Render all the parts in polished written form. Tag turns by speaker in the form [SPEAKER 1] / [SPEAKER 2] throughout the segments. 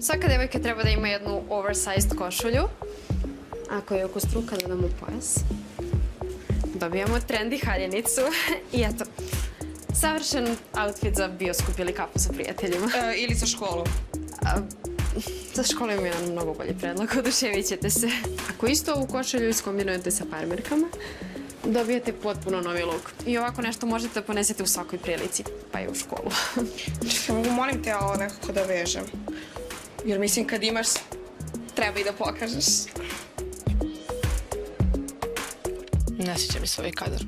[SPEAKER 1] Svaka devojka treba da ima jednu oversized košulju. Ako je oko struka, dodamo pojas. Dobijamo trendy haljenicu. I eto, savršen outfit za bioskop ili kafu sa prijateljima.
[SPEAKER 2] Ili za školu.
[SPEAKER 1] Za školu imam jedan mnogo bolji predlog, oduševit ćete se. Ako isto ovu košulju iskombinujete sa farmerkama, dobijete potpuno novi look. I ovako nešto možete da ponesete u svakoj prilici, pa i u školu.
[SPEAKER 2] Molim te ovo nekako da vežem. Jer mislim kad imaš, treba i da pokažeš.
[SPEAKER 3] Ne sviđa mi se ovaj kadar.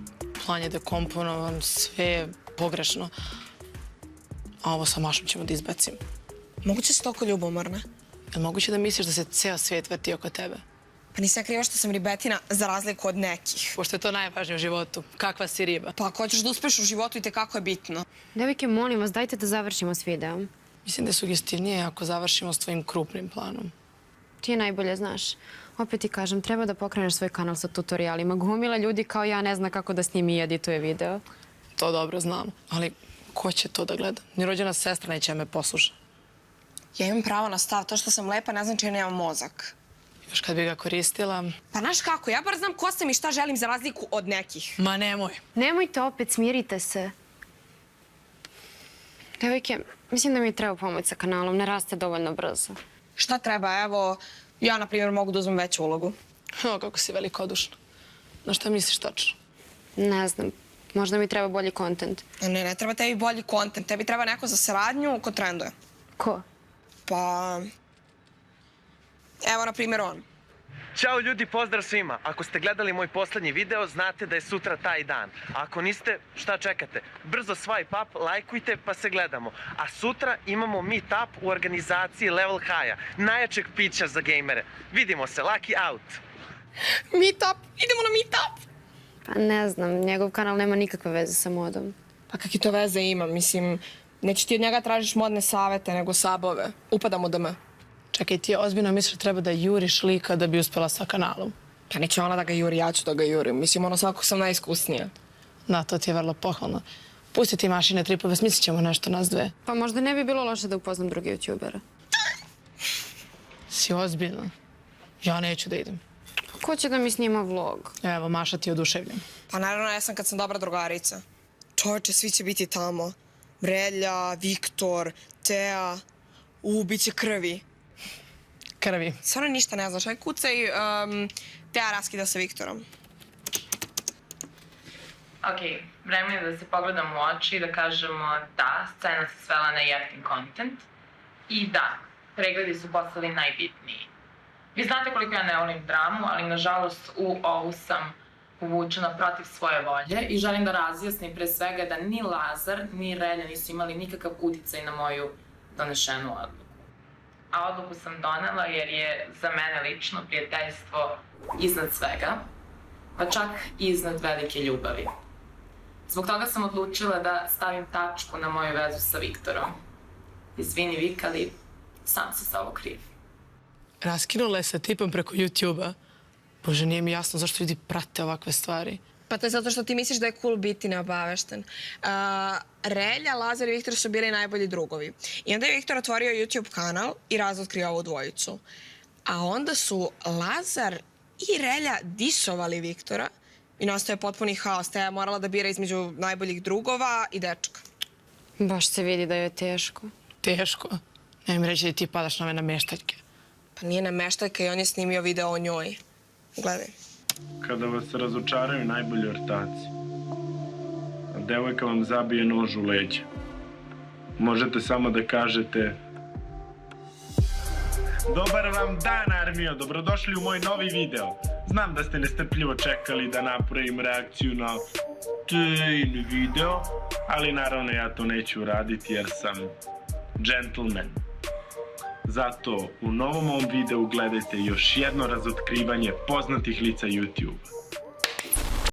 [SPEAKER 3] Plan je dekomponovan, sve je pogrešno. A ovo sa Mašom ćemo da izbacimo.
[SPEAKER 2] Moguće si toliko ljubomorna?
[SPEAKER 3] Je li moguće da misliš da se ceo svijet vrti oko tebe?
[SPEAKER 2] Pa nisam kriva što sam ribetina za razliku od nekih.
[SPEAKER 3] Pošto je to najvažnije u životu. Kakva si riba?
[SPEAKER 2] Pa ako hoćeš da uspeš u životu i tekako je bitno.
[SPEAKER 1] Devojke, molim vas, dajte da završimo s videom.
[SPEAKER 3] Mislim da je sugestivnije ako završimo s tvojim krupnim planom.
[SPEAKER 1] Ti je najbolje znaš. Opet ti kažem, treba da pokreneš svoj kanal sa tutorijalima. Gomila ljudi kao ja ne zna kako da snimi i edituje video.
[SPEAKER 3] To dobro znam, ali ko će to da gleda? Ni rođena sestra neće me posluša.
[SPEAKER 2] Ja imam pravo na stav. To što sam lepa ne znači da nemam mozak.
[SPEAKER 3] Još kad bi ga koristila...
[SPEAKER 2] Pa znaš kako, ja bar znam ko sam i šta želim za razliku od nekih.
[SPEAKER 3] Ma nemoj.
[SPEAKER 1] Nemojte opet, smirite se. Devojke, mislim da mi treba pomoć sa kanalom, ne raste dovoljno brzo.
[SPEAKER 2] Šta treba, evo, ja na primjer mogu da uzmem veću ulogu.
[SPEAKER 3] O, kako si velikodušna. Na šta misliš tačno?
[SPEAKER 1] Ne znam, možda mi treba bolji kontent.
[SPEAKER 2] Ne treba tebi bolji kontent, tebi treba neko za saradnju ko trenduje.
[SPEAKER 1] Ko?
[SPEAKER 2] Pa... Evo, na primjer, on.
[SPEAKER 4] Ćao ljudi, pozdrav svima. Ako ste gledali moj poslednji video, znate da je sutra taj dan. A ako niste, šta čekate? Brzo swipe up, lajkujte pa se gledamo. A sutra imamo meet up u organizaciji Level High-a, najjačeg pića za gejmere. Vidimo se, lucky out!
[SPEAKER 2] Meet up! Idemo na meet up!
[SPEAKER 1] Pa ne znam, njegov kanal nema nikakve veze sa modom.
[SPEAKER 2] Pa kakve to veze ima, mislim, nećeš ti od njega tražiš modne savete, nego sabove. Upadamo da me.
[SPEAKER 3] Čekaj, ti ozbiljno misliš treba da juriš lika da bi uspela sa kanalom?
[SPEAKER 2] Pa neće ona da ga juri, ja ću da ga jurim. Mislim, ono svako sam najiskusnija.
[SPEAKER 3] Da, to ti je vrlo pohvalno. Pusti ti Mašine tripove, smislit ćemo nešto nas dve.
[SPEAKER 1] Pa možda ne bi bilo loše da upoznam drugi youtubera.
[SPEAKER 3] Si ozbiljna? Ja neću da idem.
[SPEAKER 1] Ko će da mi snima vlog?
[SPEAKER 3] Evo, Maša ti je oduševljen.
[SPEAKER 2] Pa naravno, ja sam kad sam dobra drugarica. Čovječe, svi će biti tamo. Vrelja, Viktor, Teja, bit će krvi.
[SPEAKER 3] Krvi.
[SPEAKER 2] Stvarno ništa ne znaš. Aj kucaj, Teja raskida sa Viktorom.
[SPEAKER 5] Ok, vreme je da se pogledamo u oči i da kažemo da, scena se svela na jeftin kontent i da, pregledi su postali najbitniji. Vi znate koliko ja ne volim dramu, ali nažalost u ovu sam uvučena protiv svoje volje i želim da razjasnim pre svega da ni Lazar, ni Relja nisu imali nikakav uticaj na moju donešenu odluku. A odluku sam donela jer je za mene lično prijateljstvo iznad svega, pa čak i iznad velike ljubavi. Zbog toga sam odlučila da stavim tačku na moju vezu sa Viktorom. Izvini Vik, ali sam si za ovo kriv.
[SPEAKER 3] Raskinula je sa tipom preko YouTube-a. Bože, nije mi jasno zašto ljudi prate ovakve stvari.
[SPEAKER 2] Pa to je zato što ti misliš da je cool biti neobavešten. Relja, Lazar i Viktor su bili najbolji drugovi. I onda je Viktor otvorio YouTube kanal i razotkrio ovu dvojicu. A onda su Lazar i Relja disovali Viktora i nastao je potpuni haos. Teja je morala da bira između najboljih drugova i dečka.
[SPEAKER 1] Baš se vidi da joj je teško.
[SPEAKER 3] Teško. Ne mi reći da ti padaš na ove nameštaljke.
[SPEAKER 2] Pa nije nameštaljka i on je snimio video o njoj. Gledaj.
[SPEAKER 6] Kada vas razočaraju najbolji ortaci, a devojka vam zabije nož u leđa, možete samo da kažete: dobar vam dan, armijo, dobrodošli u moj novi video. Znam da ste nestrpljivo čekali da napravim reakciju na Tejin video, ali naravno ja to neću uraditi jer sam gentleman. Zato u novom ovom videu gledajte još jedno razotkrivanje poznatih lica YouTube-a.